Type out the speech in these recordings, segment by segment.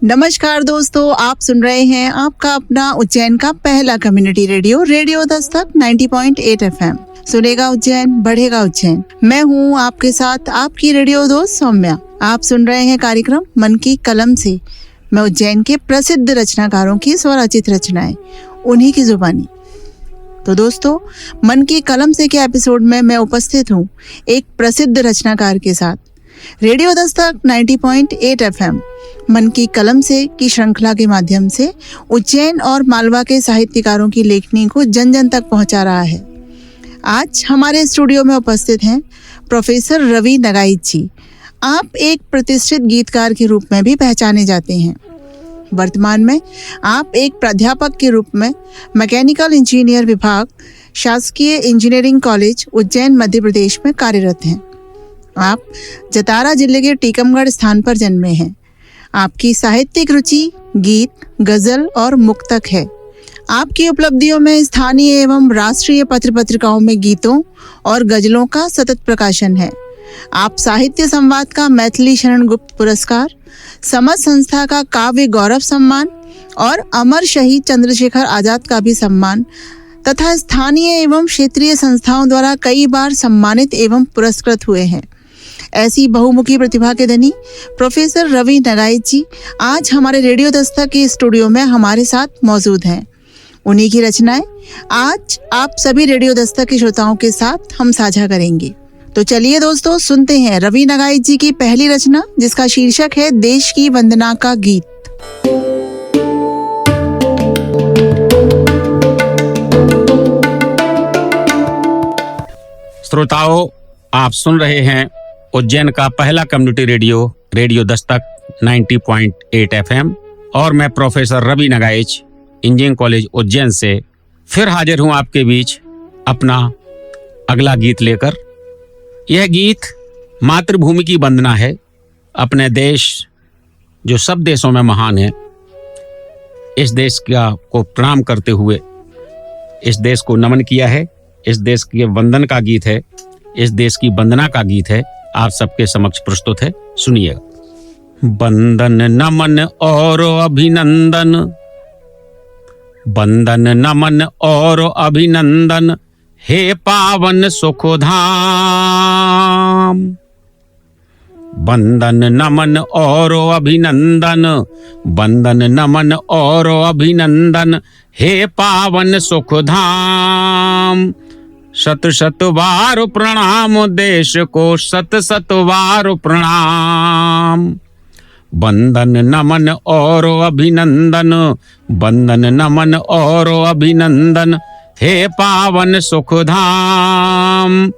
नमस्कार दोस्तों, आप सुन रहे हैं आपका अपना उज्जैन का पहला community radio radio Dastak 90.8 FM। सुनेगा उज्जैन, बढ़ेगा उज्जैन। मैं हूं आपके साथ आपकी रेडियो दोस्त सौम्या। आप सुन रहे हैं कार्यक्रम मन की कलम से। मैं उज्जैन के प्रसिद्ध रचनाकारों की स्वरचित रचनाएं, उन्हीं की जुबानी। तो दोस्तों, मन की कलम से के एपिसोड में मैं उपस्थित हूँ एक प्रसिद्ध रचनाकार के साथ। रेडियो दस्तक 90.8 FM मन की कलम से की श्रृंखला के माध्यम से उज्जैन और मालवा के साहित्यकारों की लेखनी को जन जन तक पहुंचा रहा है। आज हमारे स्टूडियो में उपस्थित हैं प्रोफेसर रवि नगाइच जी। आप एक प्रतिष्ठित गीतकार के रूप में भी पहचाने जाते हैं। वर्तमान में आप एक प्राध्यापक के रूप में मैकेनिकल इंजीनियर विभाग, शासकीय इंजीनियरिंग कॉलेज उज्जैन मध्य प्रदेश में कार्यरत हैं। आप जतारा जिले के टीकमगढ़ स्थान पर जन्मे हैं। आपकी साहित्यिक रुचि गीत, गजल और मुक्तक है। आपकी उपलब्धियों में स्थानीय एवं राष्ट्रीय पत्र पत्रिकाओं में गीतों और गजलों का सतत प्रकाशन है। आप साहित्य संवाद का मैथिली शरण गुप्त पुरस्कार, समझ संस्था का काव्य गौरव सम्मान और अमर शहीद चंद्रशेखर आजाद का भी सम्मान तथा स्थानीय एवं क्षेत्रीय संस्थाओं द्वारा कई बार सम्मानित एवं पुरस्कृत हुए हैं। ऐसी बहुमुखी प्रतिभा के धनी प्रोफेसर रवि नगाइच जी आज हमारे रेडियो दस्तक के स्टूडियो में हमारे साथ मौजूद हैं। उन्हीं की रचनाएं आज आप सभी रेडियो दस्तक के श्रोताओं के साथ हम साझा करेंगे। तो चलिए दोस्तों, सुनते हैं रवि नगाइच जी की पहली रचना, जिसका शीर्षक है देश की वंदना का गीत। श्रोताओं, आप सुन रहे हैं उज्जैन का पहला community radio radio Dastak 90.8 FM और मैं professor Ravi Nagaich engineering college Ujjain से फिर हाजिर हूं आपके बीच अपना अगला गीत लेकर। यह गीत मातृभूमि की वंदना है। अपने देश जो सब देशों में महान है, इस देश को प्रणाम करते हुए इस देश को नमन किया है। इस देश के वंदन का गीत है, इस देश की वंदना का गीत है। आप सबके समक्ष प्रस्तुत है, सुनिएगा। वंदन नमन और अभिनंदन, वंदन नमन और अभिनंदन, हे पावन सुखधाम। वंदन नमन और अभिनंदन, वंदन नमन और अभिनंदन, हे पावन सुखधाम। शत शत बार प्रणाम देश को, शत शत बार प्रणाम। वंदन नमन और अभिनंदन, वंदन नमन और अभिनंदन, हे पावन सुखधाम।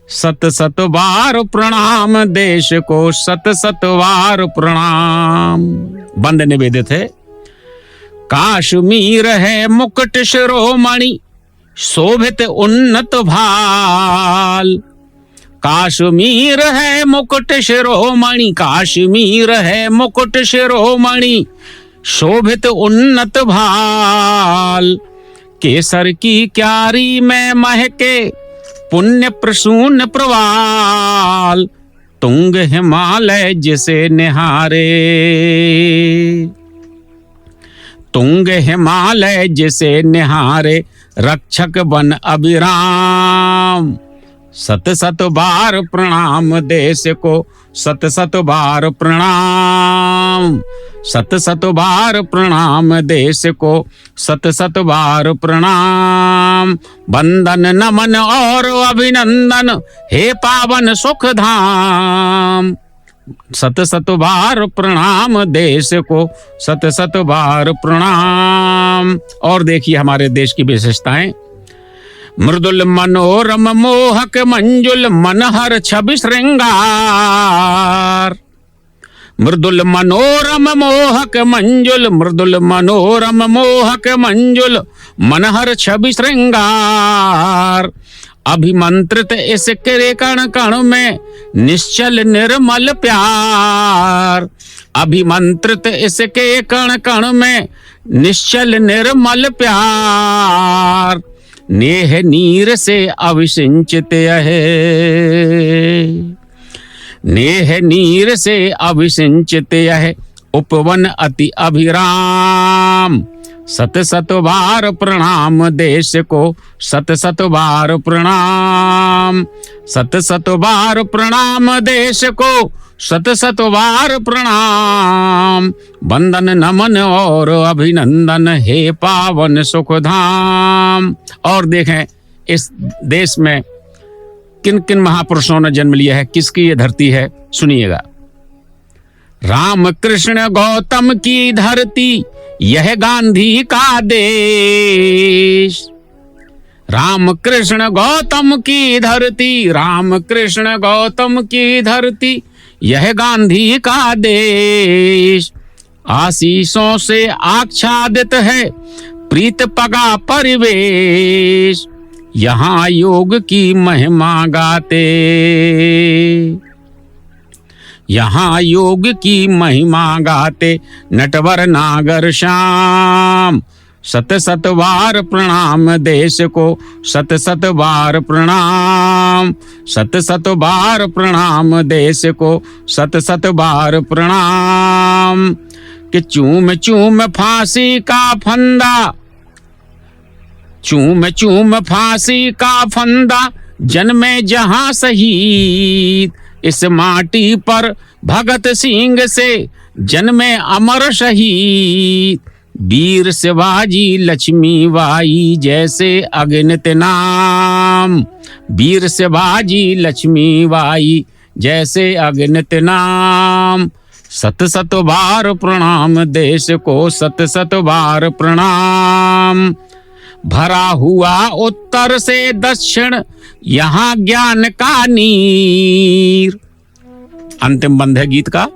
शत शत बार प्रणाम देश को, शत शत बार प्रणाम। बंद निवेदित है। काश्मीर है मुकुट शिरोमणि, शोभित उन्नत भाल। काश्मीर है मुकुट शिरोमणि, काश्मीर है मुकुट शिरोमणि, शोभित उन्नत भाल। केसर की क्यारी में महके पुण्य प्रसून प्रवाल। तुंग हिमालय जिसे निहारे, तुंग हिमालय जिसे निहारे, रक्षक बन अभिराम। सत सत बार प्रणाम देश को, सत सत बार प्रणाम। सत सत बार प्रणाम देश को, सत सत बार प्रणाम। वंदन नमन और अभिनंदन, हे पावन सुखधाम। सत सत बार प्रणाम देश को, सत सत बार प्रणाम। और देखिए हमारे देश की विशेषताएं। मृदुल मनोरम मोहक मंजुल, मनहर छवि श्रृंगार। मृदुल मनोरम मोहक मंजुल, मृदुल मनोरम मोहक मंजुल, मनहर छवि श्रृंगार। अभिमंत्रित इसके कण कण में निश्चल निर्मल प्यार। अभिमंत्रित इसके कण कण में निश्चल निर्मल प्यार। नेह नीर से अभिसिंचित है, नेह नीर से अभिसिंचित है, उपवन अति अभिराम। सत सत बार प्रणाम देश को, सत सत बार प्रणाम। सत सत बार प्रणाम देश को, सत सत बार प्रणाम। वंदन नमन और अभिनंदन हे पावन सुखधाम। और देखें इस देश में किन किन महापुरुषों ने जन्म लिया है, किसकी ये धरती है, सुनिएगा। राम कृष्ण गौतम की धरती, यह गांधी का देश। राम कृष्ण गौतम की धरती, राम कृष्ण गौतम की धरती, यह गांधी का देश। आशीषों से आच्छादित है प्रीत पगा परिवेश, यहाँ योग की महिमा गाते, यहाँ योग की महिमा गाते नटवर नागर श्याम। सत सत बार प्रणाम देश को, सत सत बार प्रणाम। सत सत बार प्रणाम देश को, सत सत बार प्रणाम। कि चूम चूम फांसी का फंदा, चूम चूम फांसी का फंदा, जन्मे जहां शहीद। इस माटी पर भगत सिंह से जन्मे अमर शहीद। वीर शिवाजी लक्ष्मी बाई जैसे अगणित नाम। वीर शिवाजी लक्ष्मी बाई जैसे अगणित नाम। सत सत बार प्रणाम देश को, सत सत बार प्रणाम। भरा हुआ उत्तर से दक्षिण, यहाँ ज्ञान का नीर। अंतिम बंद है गीत का।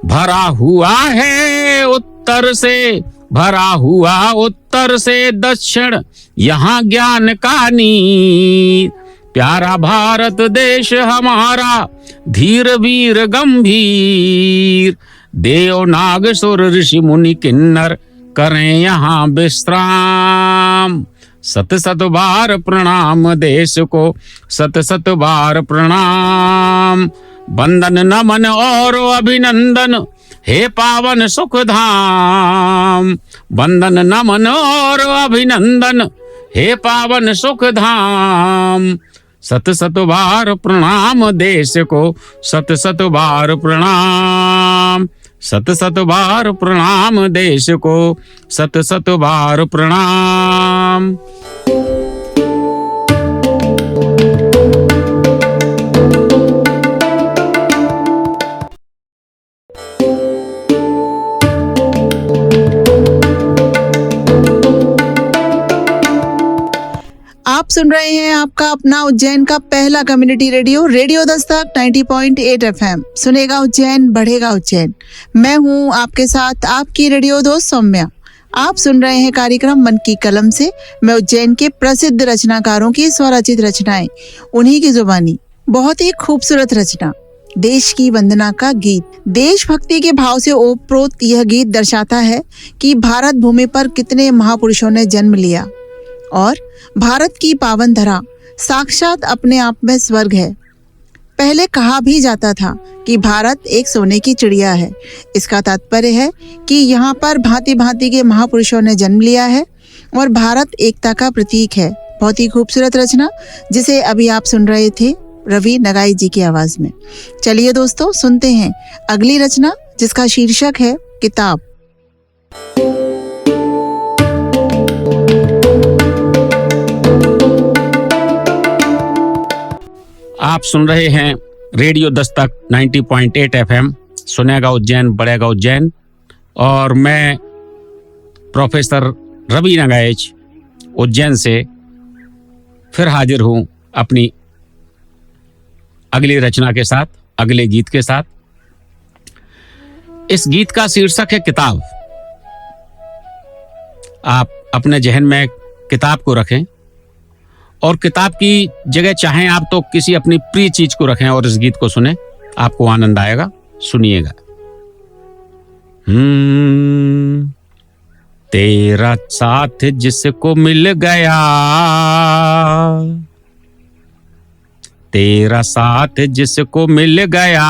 भरा हुआ है उत्तर से, भरा हुआ उत्तर से दक्षिण, यहाँ ज्ञान का नीर। प्यारा भारत देश हमारा, धीर वीर गंभीर। देव नाग सुर ऋषि मुनि किन्नर, करें यहाँ विश्राम। सत सत बार प्रणाम देश को, सत सत बार प्रणाम। वंदन नमन और अभिनंदन हे पावन सुखधाम। वंदन नमन और अभिनंदन हे पावन सुखधाम। सत सत बार प्रणाम देश को, सत सत बार प्रणाम। सत सत बार प्रणाम देश को, सत सत बार प्रणाम। आप सुन रहे हैं आपका अपना उज्जैन का पहला community radio, radio Dastak 90.8 FM। सुनेगा उज्जैन, बढ़ेगा उज्जैन। मैं हूं आपके साथ आपकी रेडियो दोस्त सौम्या। आप सुन रहे हैं कार्यक्रम मन की कलम से। मैं उज्जैन के प्रसिद्ध रचनाकारों की स्वरचित रचनाएं, उन्हीं की जुबानी। बहुत ही खूबसूरत रचना, देश की वंदना का गीत। देशभक्ति के भाव से ओतप्रोत यह गीत दर्शाता है कि भारत भूमि पर कितने महापुरुषों ने जन्म लिया और भारत की पावन धरा साक्षात अपने आप में स्वर्ग है। पहले कहा भी जाता था कि भारत एक सोने की चिड़िया है। इसका तात्पर्य है कि यहाँ पर भांति भांति के महापुरुषों ने जन्म लिया है और भारत एकता का प्रतीक है। बहुत ही खूबसूरत रचना जिसे अभी आप सुन रहे थे रवि नगाई जी की आवाज में। चलिए दोस्तों, सुनते हैं अगली रचना जिसका शीर्षक है किताब। आप सुन रहे हैं रेडियो दस्तक 90.8 FM। सुनेगा उज्जैन, बढ़ेगा उज्जैन। और मैं प्रोफेसर रवि नगाइच उज्जैन से फिर हाजिर हूं अपनी अगली रचना के साथ, अगले गीत के साथ। इस गीत का शीर्षक है किताब। आप अपने जहन में किताब को रखें और किताब की जगह चाहें आप तो किसी अपनी प्रिय चीज को रखें और इस गीत को सुने, आपको आनंद आएगा। सुनिएगा। तेरा साथ जिसको मिल गया, तेरा साथ जिसको मिल गया,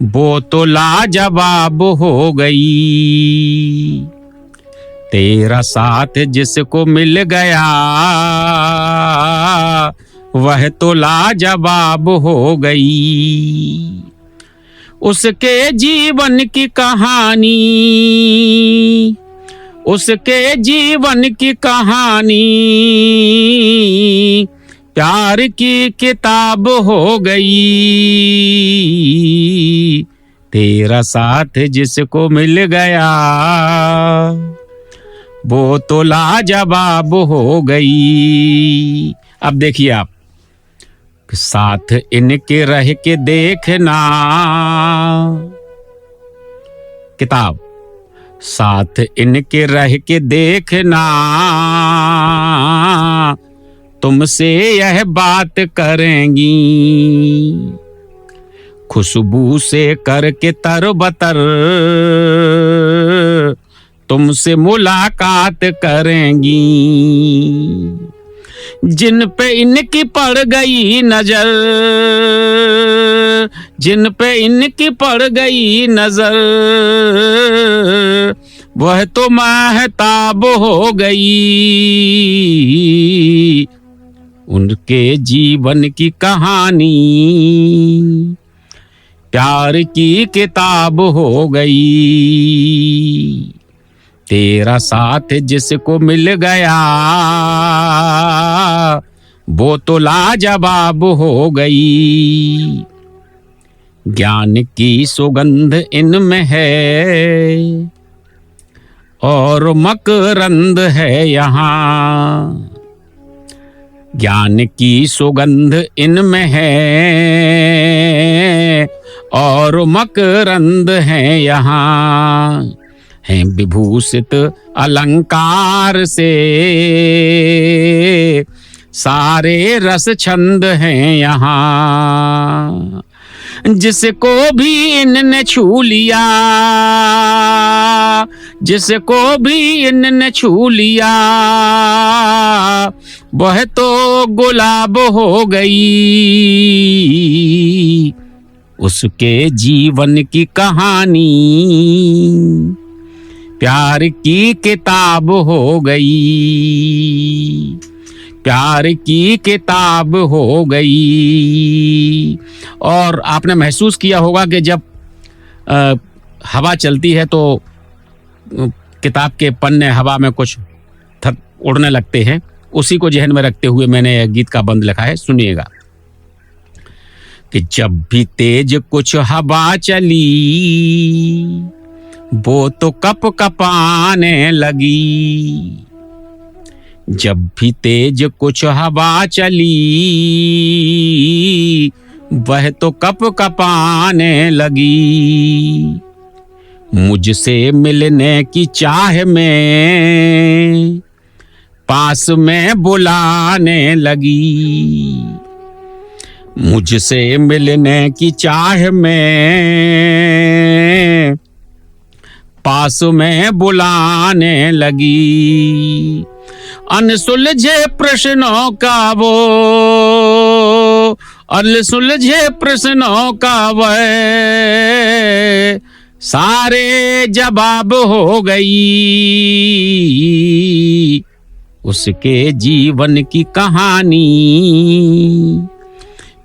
वो तो लाजवाब हो गई। तेरा साथ जिसको मिल गया वह तो लाजवाब हो गई। उसके जीवन की कहानी, उसके जीवन की कहानी प्यार की किताब हो गई। तेरा साथ जिसको मिल गया वो तो लाजवाब हो गई। अब देखिए आप, साथ इनके रह के देखना, किताब, साथ इनके रह के देखना, तुमसे यह बात करेंगी, खुशबू से करके तरबतर तुमसे मुलाकात करेंगी। जिन पे इनकी पड़ गई नजर, जिन पे इनकी पड़ गई नजर वह तो महताब हो गई। उनके जीवन की कहानी प्यार की किताब हो गई। तेरा साथ जिसको मिल गया वो तो लाजवाब हो गई। ज्ञान की सुगंध इनमें है और मकरंद है यहाँ। ज्ञान की सुगंध इनमें है और मकरंद है यहाँ। हैं विभूषित अलंकार से सारे रस छंद हैं यहाँ। जिसको भी इनने छू लिया, जिसको भी इनने छू लिया वह तो गुलाब हो गई। उसके जीवन की कहानी प्यार की किताब हो गई। प्यार की किताब हो गई। और आपने महसूस किया होगा कि जब हवा चलती है तो किताब के पन्ने हवा में कुछ उड़ने लगते हैं। उसी को जहन में रखते हुए मैंने गीत का बंद लिखा है, सुनिएगा। कि जब भी तेज कुछ हवा चली वो तो कप कपाने लगी। जब भी तेज कुछ हवा चली वह तो कप कपाने लगी। मुझसे मिलने की चाह में पास में बुलाने लगी। मुझसे मिलने की चाह में पास में बुलाने लगी। अनसुलझे प्रश्नों का वो, अनसुलझे प्रश्नों का वह सारे जवाब हो गई। उसके जीवन की कहानी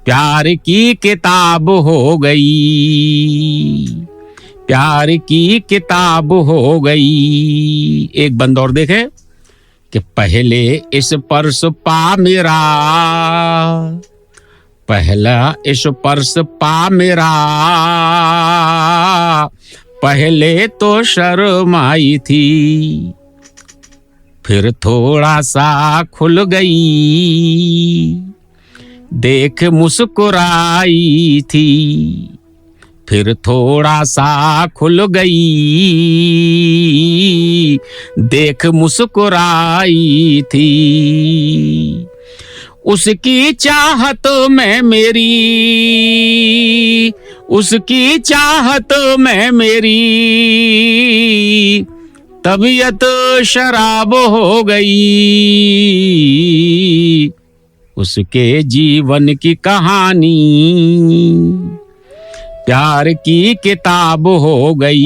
प्यार की किताब हो गई। प्यार की किताब हो गई। एक बंद और देखे कि पहले इस स्पर्श पा मेरा, पहला इस स्पर्श पा मेरा, पहले तो शर्म आई थी फिर थोड़ा सा खुल गई। देख मुस्कुराई थी फिर थोड़ा सा खुल गई। देख मुस्कुराई थी। उसकी चाहत में मेरी, उसकी चाहत में मेरी तबीयत शराब हो गई। उसके जीवन की कहानी प्यार की किताब हो गई,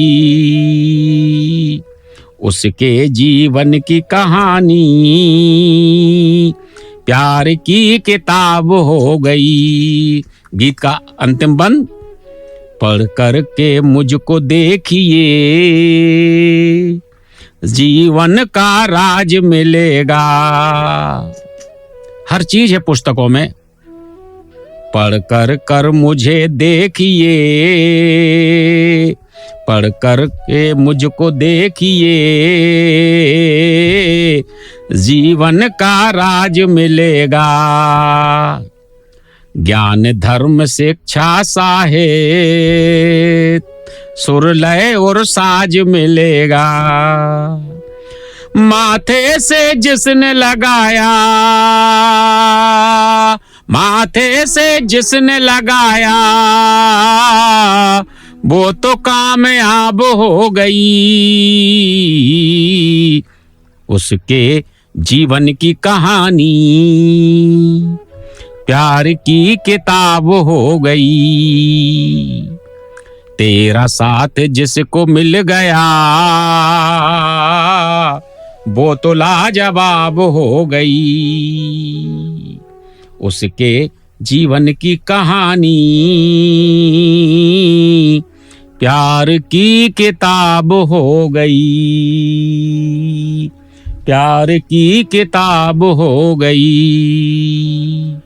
उसके जीवन की कहानी प्यार की किताब हो गई। गीत का अंतिम बंद। पढ़ कर के मुझको देखिए, जीवन का राज मिलेगा। हर चीज है पुस्तकों में। पढ़ कर मुझे देखिए, पढ़ कर के मुझको देखिए, जीवन का राज मिलेगा। ज्ञान धर्म शिक्षा साहित्य, सुर लय और साज मिलेगा। माथे से जिसने लगाया, माथे से जिसने लगाया, वो तो कामयाब हो गई। उसके जीवन की कहानी प्यार की किताब हो गई। तेरा साथ जिसको मिल गया, वो तो लाजवाब हो गई। उसके जीवन की कहानी प्यार की किताब हो गई, प्यार की किताब हो गई।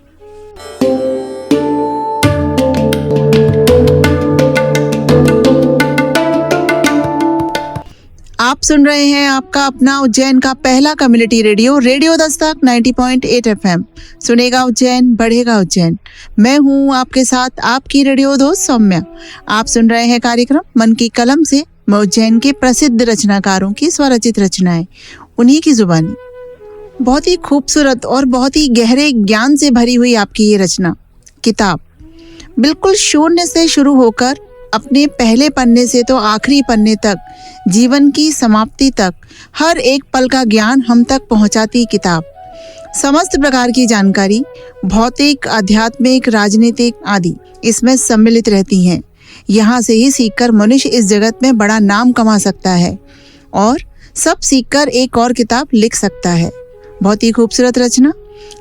आप सुन रहे हैं आपका अपना उज्जैन का पहला community radio, radio Dastak 90.8 FM। सुनेगा उज्जैन, बढ़ेगा उज्जैन। मैं हूं आपके साथ आपकी रेडियो दोस्त सौम्या। आप सुन रहे हैं कार्यक्रम मन की कलम से। मैं उज्जैन के प्रसिद्ध रचनाकारों की स्वरचित रचनाएं, उन्हीं की जुबानी। बहुत ही खूबसूरत और बहुत ही गहरे ज्ञान से भरी हुई आपकी ये रचना किताब, बिल्कुल शून्य से शुरू होकर अपने पहले पन्ने से तो आखिरी पन्ने तक, जीवन की समाप्ति तक हर एक पल का ज्ञान हम तक पहुंचाती किताब। समस्त प्रकार की जानकारी, भौतिक, आध्यात्मिक, राजनीतिक आदि इसमें सम्मिलित रहती हैं। यहाँ से ही सीखकर मनुष्य इस जगत में बड़ा नाम कमा सकता है और सब सीखकर एक और किताब लिख सकता है। बहुत ही खूबसूरत रचना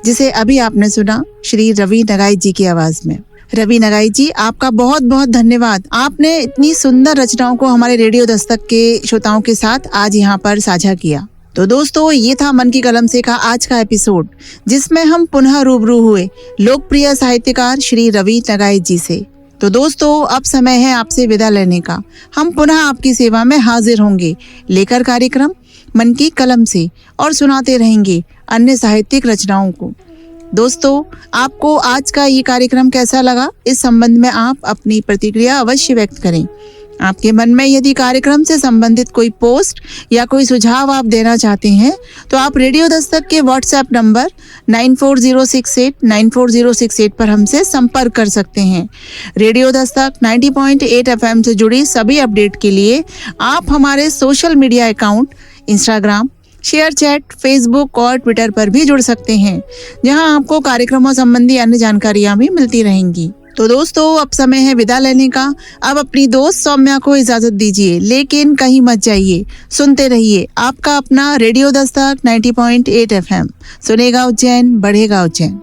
जिसे अभी आपने सुना श्री रवि नगाई जी की आवाज में। रवि नगाई जी, आपका बहुत बहुत धन्यवाद। आपने इतनी सुंदर रचनाओं को हमारे रेडियो दस्तक के श्रोताओं के साथ आज यहाँ पर साझा किया। तो दोस्तों, ये था मन की कलम से का आज का एपिसोड, जिसमें हम पुनः रूबरू हुए लोकप्रिय साहित्यकार श्री रवि नगाई जी से। तो दोस्तों, अब समय है आपसे विदा लेने का। हम पुनः आपकी सेवा में हाजिर होंगे लेकर कार्यक्रम मन की कलम से और सुनाते रहेंगे अन्य साहित्यिक रचनाओं को। दोस्तों, आपको आज का ये कार्यक्रम कैसा लगा, इस संबंध में आप अपनी प्रतिक्रिया अवश्य व्यक्त करें। आपके मन में यदि कार्यक्रम से संबंधित कोई पोस्ट या कोई सुझाव आप देना चाहते हैं तो आप रेडियो दस्तक के व्हाट्सएप नंबर 9406894068 पर हमसे संपर्क कर सकते हैं। रेडियो दस्तक 90.8 FM से जुड़ी सभी अपडेट के लिए आप हमारे social media account Instagram, share chat, Facebook और ट्विटर पर भी जुड़ सकते हैं, जहां आपको कार्यक्रमों संबंधी अन्य जानकारियां भी मिलती रहेंगी। तो दोस्तों, अब समय है विदा लेने का। अब अपनी दोस्त सौम्या को इजाजत दीजिए, लेकिन कहीं मत जाइए, सुनते रहिए आपका अपना रेडियो दस्तक 90.8 FM। सुनेगा उज्जैन, बढ़ेगा उज्जैन।